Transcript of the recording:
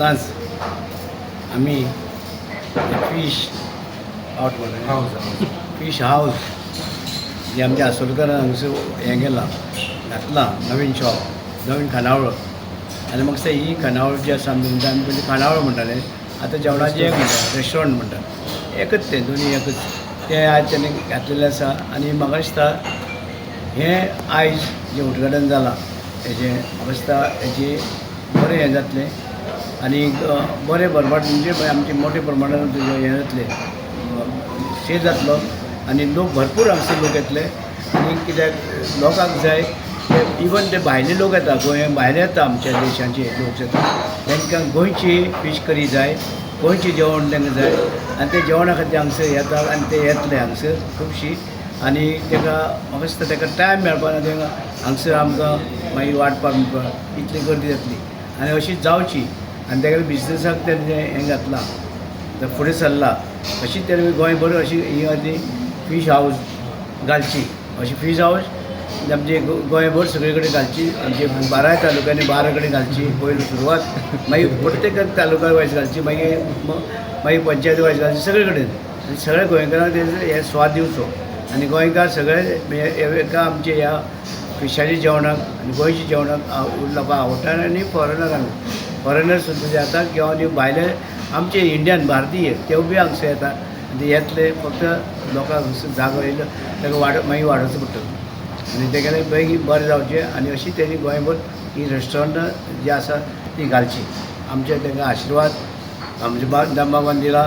आतांच आमी fish out house fish house जे आमच्या आसोलकरान हांगसर हें केलां घातलां नवीन शॉप नवीन खानावळ आनी म्हाका दिसता ही खानावळ जी आसा आमी पयलीं खानावळ म्हणटाले आतां जेवणाचें एक म्हणटा रेस्टॉरंट म्हणटा एकच तें दोनी एकच तें आयज तेणें घातलेलें आसा आनी म्हाका दिसता हें आयज जें उदघाटन जालां हेजें म्हाका दिसता हेजें बरें हें जातलें आनी बरें भरभाट म्हणजे आमचे मोठ्या प्रमाणांत हें जातलें शेत जातलो आनी लोक भरपूर हांगसर लोक येतले आनी कित्याक लोकांक जाय इवन ते भायले लोक येता गोंया भायले येता आमच्या देशाचे लोक येता तांकां गोंयची फीश करी जाय गोंयचें जेवण तांकां जाय आनी ते जेवणा खातीर हांगसर येतात आनी ते येतले हांगसर खुबशीं आनी ताका म्हाका दिसता ताका टायम मेळपाना तांकां हांगसर आमकां मागीर वाटपाक म्हणपाक इतली गर्दी जातली आनी अशी जावची आनी ताका बिजनसाक तेणें हें घातलां तर फुडें सरला अशीच तेणें गोंयभर अशी ही आनी फीश हाऊस घालची अशी फीश हाऊस आमचे गोंयभर सगळे कडेन घालची आमचे 12 तालुक्यांनी 12 कडेन घालची पयली सुरवात मागीर प्रत्येक तालुका वायज घालची मागीर पंचायत वायज घालची सगळे कडेन आनी सगळ्या गोंयकारांक हे स्वाद दिवचो आनी गोंयकार सगळे एका आमचे ह्या फिशाच्या जेवणाक आनी गोंयच्या जेवणाक लोकांक आवडटा आनी फॉरेनर सुद्दां जे जाता किंवा भायले आमचे इंडियन भारतीय ते बी हांगसर येता आनी ते येतले फक्त लोकांक हांगसर जागो येयलो ताका मागीर वाडोवचो पडटलो आनी तेगेलें बेगीन बरें जावचें आनी अशी तेणी गोंयभर ही रेस्टॉरंटां जी आसा ती घालची आमचे तांकां आशिर्वाद आमचे दामबा मंदिरा